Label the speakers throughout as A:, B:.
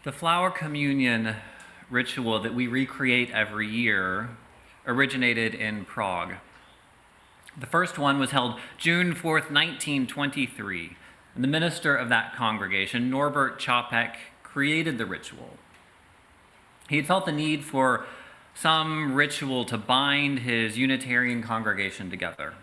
A: The flower communion ritual that we recreate every year originated in Prague. The first one was held June 4th, 1923, and the minister of that congregation, Norbert Čapek, created the ritual. He had felt the need for some ritual to bind his Unitarian congregation together.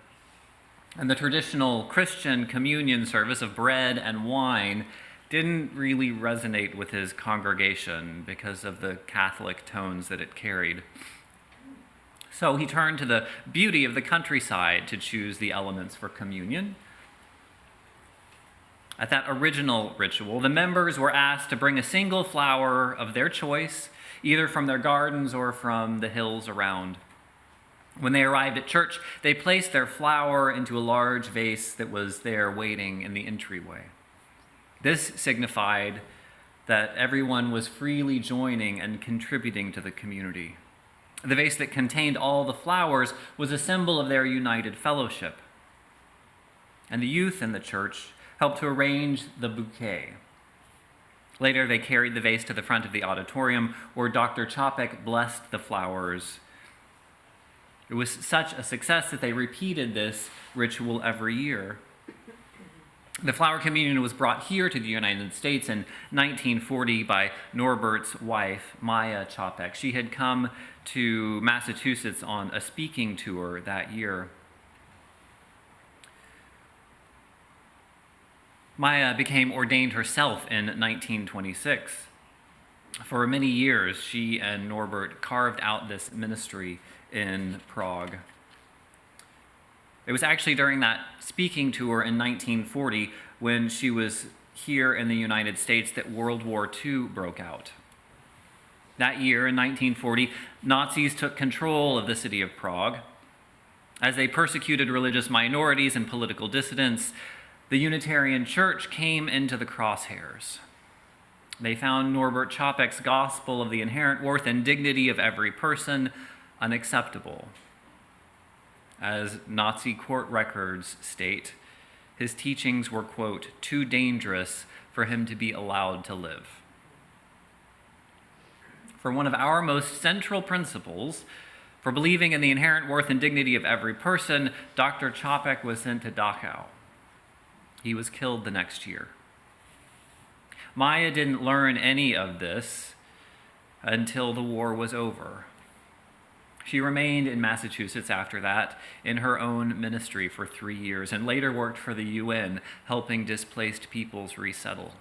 A: And the traditional Christian communion service of bread and wine didn't really resonate with his congregation because of the Catholic tones that it carried. So he turned to the beauty of the countryside to choose the elements for communion. At that original ritual, the members were asked to bring a single flower of their choice, either from their gardens or from the hills around. When they arrived at church, they placed their flower into a large vase that was there waiting in the entryway. This signified that everyone was freely joining and contributing to the community. The vase that contained all the flowers was a symbol of their united fellowship. And the youth in the church helped to arrange the bouquet. Later, they carried the vase to the front of the auditorium where Dr. Čapek blessed the flowers. It was such a success that they repeated this ritual every year. The flower communion was brought here to the United States in 1940 by Norbert's wife, Maya Čapek. She had come to Massachusetts on a speaking tour that year. Maya became ordained herself in 1926. For many years, she and Norbert carved out this ministry in Prague. It was actually during that speaking tour in 1940 when she was here in the United States that World War II broke out. That year, in 1940, Nazis took control of the city of Prague. As they persecuted religious minorities and political dissidents, the Unitarian Church came into the crosshairs. They found Norbert Čapek's gospel of the inherent worth and dignity of every person unacceptable. As Nazi court records state, his teachings were, quote, too dangerous for him to be allowed to live. For one of our most central principles, for believing in the inherent worth and dignity of every person, Dr. Čapek was sent to Dachau. He was killed the next year. Maya didn't learn any of this until the war was over. She remained in Massachusetts after that in her own ministry for 3 years and later worked for the UN, helping displaced peoples resettle.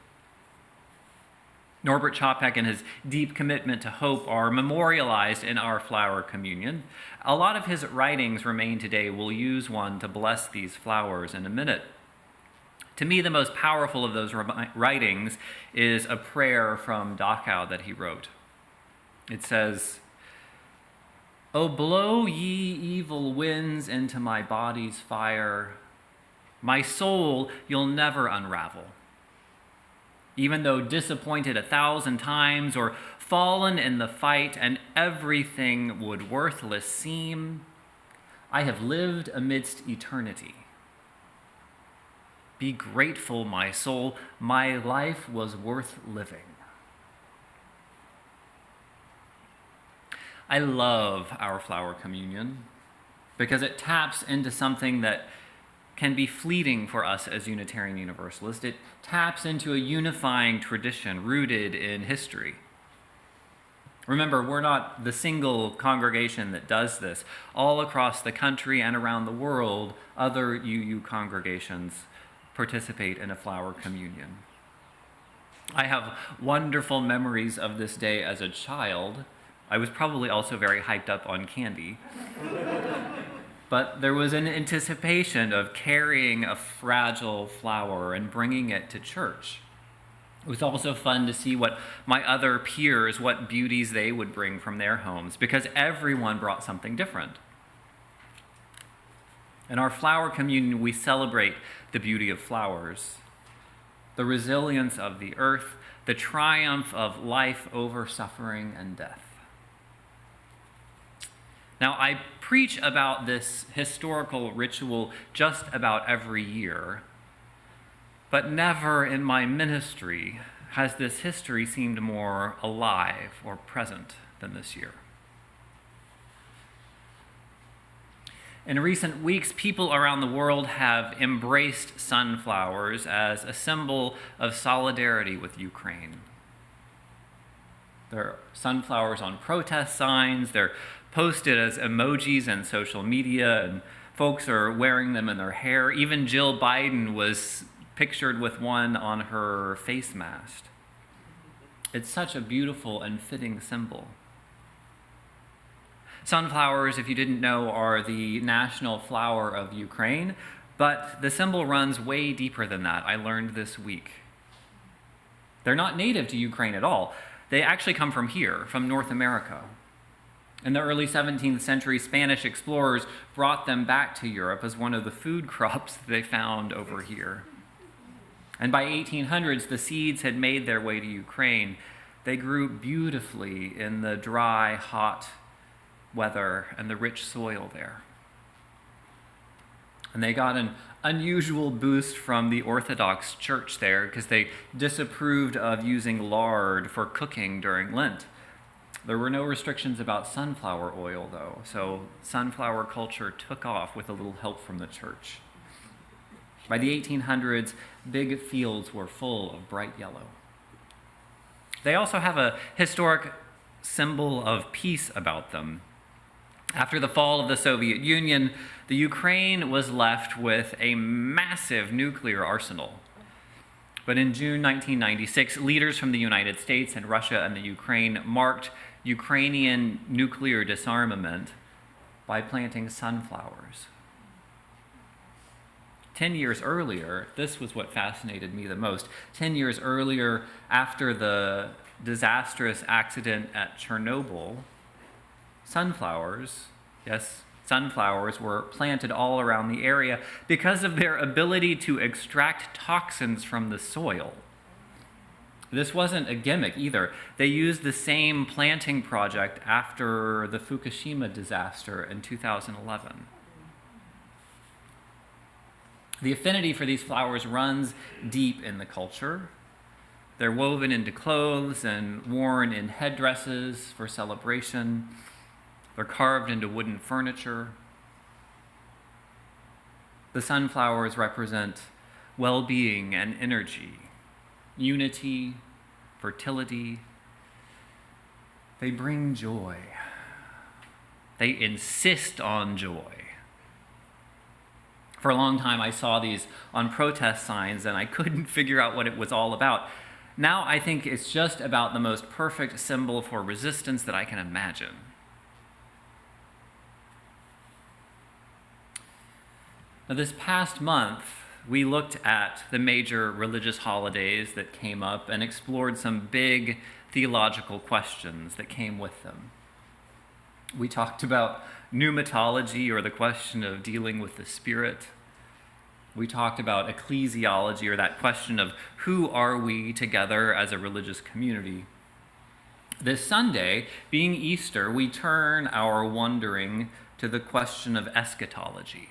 A: Norbert Čapek and his deep commitment to hope are memorialized in our flower communion. A lot of his writings remain today. We'll use one to bless these flowers in a minute. To me, the most powerful of those writings is a prayer from Dachau that he wrote. It says, "O blow ye evil winds into my body's fire, my soul you'll never unravel. Even though disappointed 1,000 times or fallen in the fight and everything would worthless seem, I have lived amidst eternity. Be grateful, my soul, my life was worth living." I love our flower communion because it taps into something that can be fleeting for us as Unitarian Universalists. It taps into a unifying tradition rooted in history. Remember, we're not the single congregation that does this. All across the country and around the world, other UU congregations participate in a flower communion. I have wonderful memories of this day as a child. I was probably also very hyped up on candy. But there was an anticipation of carrying a fragile flower and bringing it to church. It was also fun to see what my other peers, what beauties they would bring from their homes, because everyone brought something different. In our flower communion, we celebrate the beauty of flowers, the resilience of the earth, the triumph of life over suffering and death. Now, I preach about this historical ritual just about every year, but never in my ministry has this history seemed more alive or present than this year? In recent weeks, people around the world have embraced sunflowers as a symbol of solidarity with Ukraine. There are sunflowers on protest signs, they're posted as emojis in social media, and folks are wearing them in their hair. Even Jill Biden was pictured with one on her face mask. It's such a beautiful and fitting symbol. Sunflowers, if you didn't know, are the national flower of Ukraine, but the symbol runs way deeper than that. I learned this week. They're not native to Ukraine at all. They actually come from here, from North America. In the early 17th century, Spanish explorers brought them back to Europe as one of the food crops that they found over here. And by 1800s, the seeds had made their way to Ukraine. They grew beautifully in the dry, hot weather and the rich soil there. And they got an unusual boost from the Orthodox Church there because they disapproved of using lard for cooking during Lent. There were no restrictions about sunflower oil, though, so sunflower culture took off with a little help from the church. By the 1800s, big fields were full of bright yellow. They also have a historic symbol of peace about them. After the fall of the Soviet Union, the Ukraine was left with a massive nuclear arsenal. But in June 1996, leaders from the United States and Russia and the Ukraine marked Ukrainian nuclear disarmament by planting sunflowers. 10 years earlier, this was what fascinated me the most. 10 years earlier, after the disastrous accident at Chernobyl, sunflowers, yes, sunflowers were planted all around the area because of their ability to extract toxins from the soil. This wasn't a gimmick either. They used the same planting project after the Fukushima disaster in 2011. The affinity for these flowers runs deep in the culture. They're woven into clothes and worn in headdresses for celebration. They're carved into wooden furniture. The sunflowers represent well-being and energy, unity, fertility. They bring joy. They insist on joy. For a long time, I saw these on protest signs, and I couldn't figure out what it was all about. Now I think it's just about the most perfect symbol for resistance that I can imagine. Now, this past month, we looked at the major religious holidays that came up and explored some big theological questions that came with them. We talked about pneumatology, or the question of dealing with the Spirit. We talked about ecclesiology, or that question of who are we together as a religious community. This Sunday, being Easter, we turn our wondering to the question of eschatology.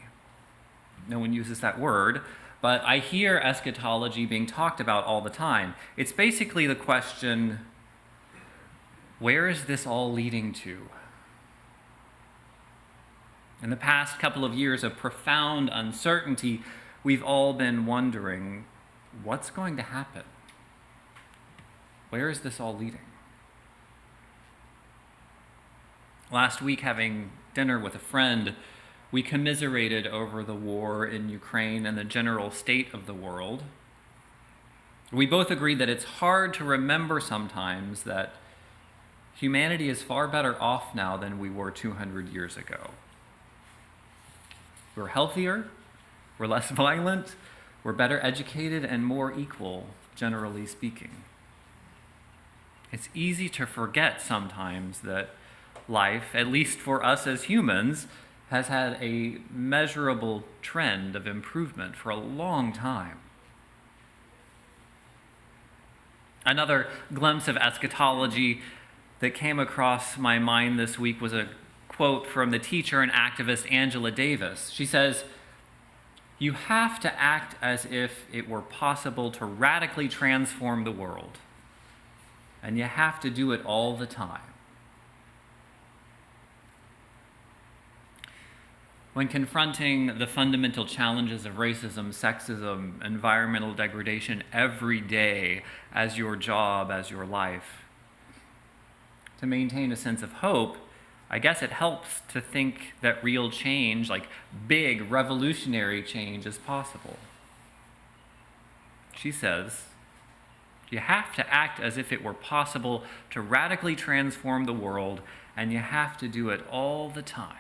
A: No one uses that word, but I hear eschatology being talked about all the time. It's basically the question, where is this all leading to? In the past couple of years of profound uncertainty, we've all been wondering, what's going to happen? Where is this all leading? Last week, having dinner with a friend, we commiserated over the war in Ukraine and the general state of the world. We both agreed that it's hard to remember sometimes that humanity is far better off now than we were 200 years ago. We're healthier, we're less violent, we're better educated, and more equal, generally speaking. It's easy to forget sometimes that life, at least for us as humans, has had a measurable trend of improvement for a long time. Another glimpse of eschatology that came across my mind this week was a quote from the teacher and activist Angela Davis. She says, "You have to act as if it were possible to radically transform the world. and you have to do it all the time. When confronting the fundamental challenges of racism, sexism, environmental degradation every day as your job, as your life, to maintain a sense of hope, I guess it helps to think that real change, like big revolutionary change, is possible. She says, you have to act as if it were possible to radically transform the world, and you have to do it all the time.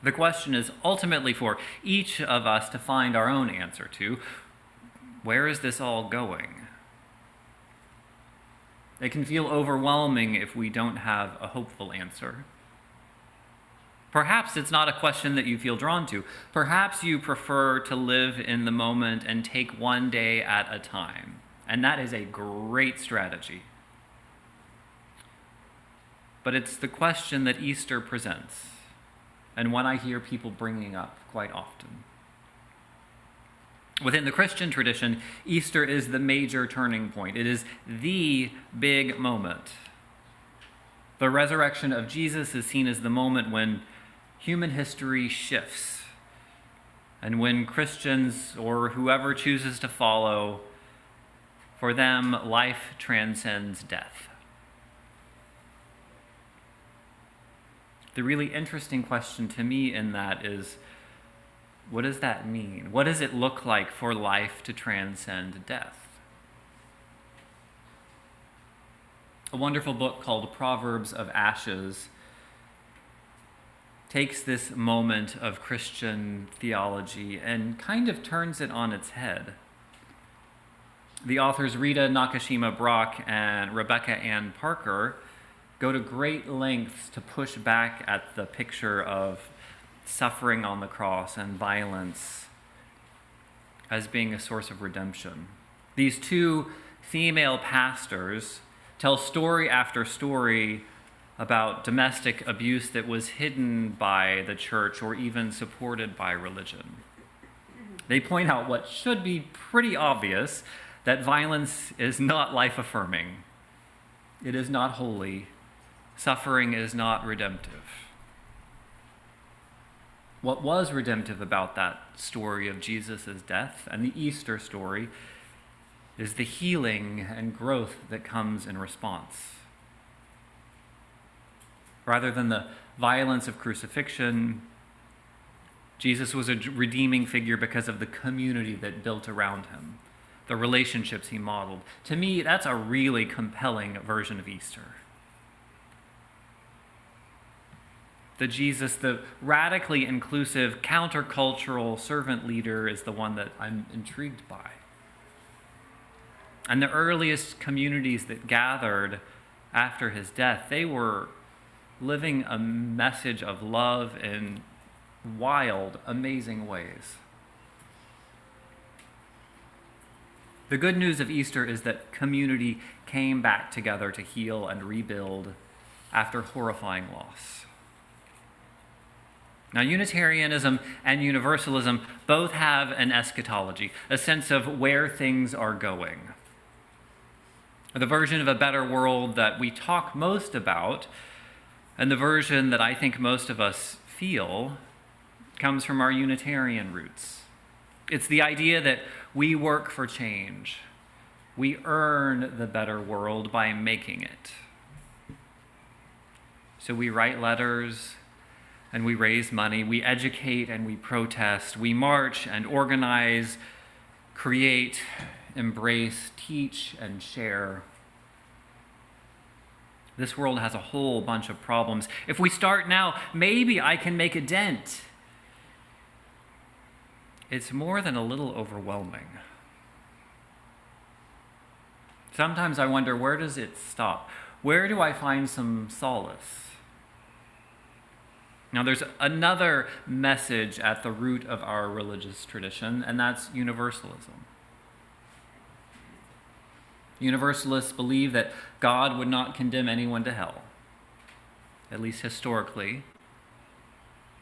A: The question is ultimately for each of us to find our own answer to, where is this all going? It can feel overwhelming if we don't have a hopeful answer. Perhaps it's not a question that you feel drawn to. Perhaps you prefer to live in the moment and take one day at a time. And that is a great strategy. But it's the question that Easter presents, and one I hear people bringing up quite often. Within the Christian tradition, Easter is the major turning point. It is the big moment. The resurrection of Jesus is seen as the moment when human history shifts, and when Christians, or whoever chooses to follow, for them, life transcends death. The really interesting question to me in that is, what does that mean? What does it look like for life to transcend death? A wonderful book called Proverbs of Ashes takes this moment of Christian theology and kind of turns it on its head. The authors Rita Nakashima Brock and Rebecca Ann Parker go to great lengths to push back at the picture of suffering on the cross and violence as being a source of redemption. These two female pastors tell story after story about domestic abuse that was hidden by the church or even supported by religion. They point out what should be pretty obvious, that violence is not life-affirming. It is not holy. Suffering is not redemptive. What was redemptive about that story of Jesus' death and the Easter story is the healing and growth that comes in response. Rather than the violence of crucifixion, Jesus was a redeeming figure because of the community that built around him, the relationships he modeled. To me, that's a really compelling version of Easter. The Jesus, the radically inclusive, countercultural servant leader, is the one that I'm intrigued by. And the earliest communities that gathered after his death, they were living a message of love in wild, amazing ways. The good news of Easter is that community came back together to heal and rebuild after horrifying loss. Now, Unitarianism and Universalism both have an eschatology, a sense of where things are going. The version of a better world that we talk most about, and the version that I think most of us feel, comes from our Unitarian roots. It's the idea that we work for change. We earn the better world by making it. So we write letters and we raise money, we educate and we protest, we march and organize, create, embrace, teach, and share. This world has a whole bunch of problems. If we start now, maybe I can make a dent. It's more than a little overwhelming. Sometimes I wonder, where does it stop? Where do I find some solace? Now, there's another message at the root of our religious tradition, and that's universalism. Universalists believe that God would not condemn anyone to hell, at least historically.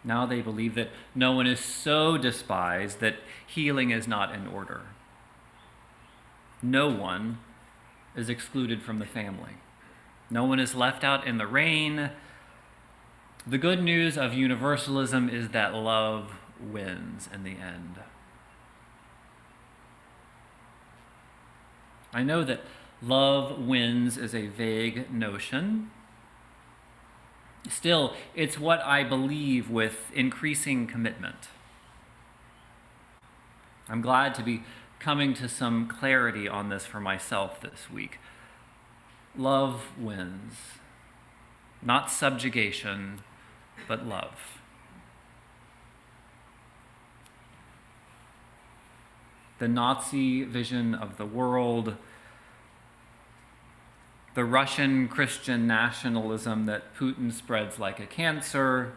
A: Now they believe that no one is so despised that healing is not in order. No one is excluded from the family. No one is left out in the rain. The good news of universalism is that love wins in the end. I know that love wins is a vague notion. Still, it's what I believe with increasing commitment. I'm glad to be coming to some clarity on this for myself this week. Love wins. Not subjugation, but love. The Nazi vision of the world, the Russian Christian nationalism that Putin spreads like a cancer,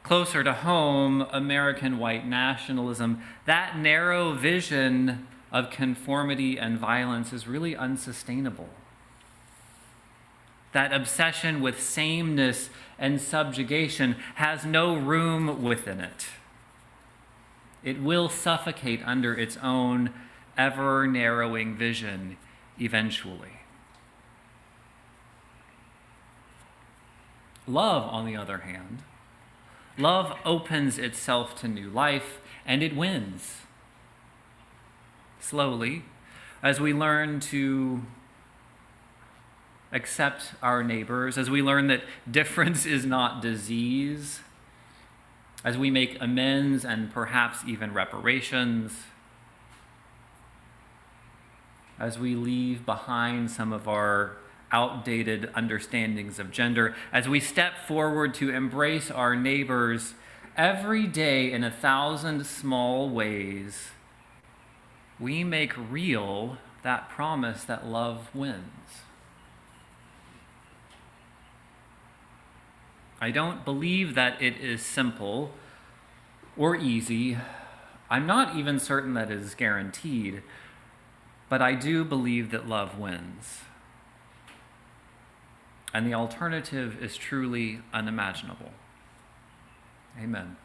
A: closer to home, American white nationalism, that narrow vision of conformity and violence is really unsustainable. That obsession with sameness and subjugation has no room within it. It will suffocate under its own ever-narrowing vision eventually. Love, on the other hand, love opens itself to new life, and it wins. Slowly, as we learn to accept our neighbors, as we learn that difference is not disease, as we make amends and perhaps even reparations, as we leave behind some of our outdated understandings of gender, as we step forward to embrace our neighbors every day in 1,000 small ways, we make real that promise that love wins. I don't believe that it is simple or easy. I'm not even certain that it is guaranteed, but I do believe that love wins. And the alternative is truly unimaginable. Amen.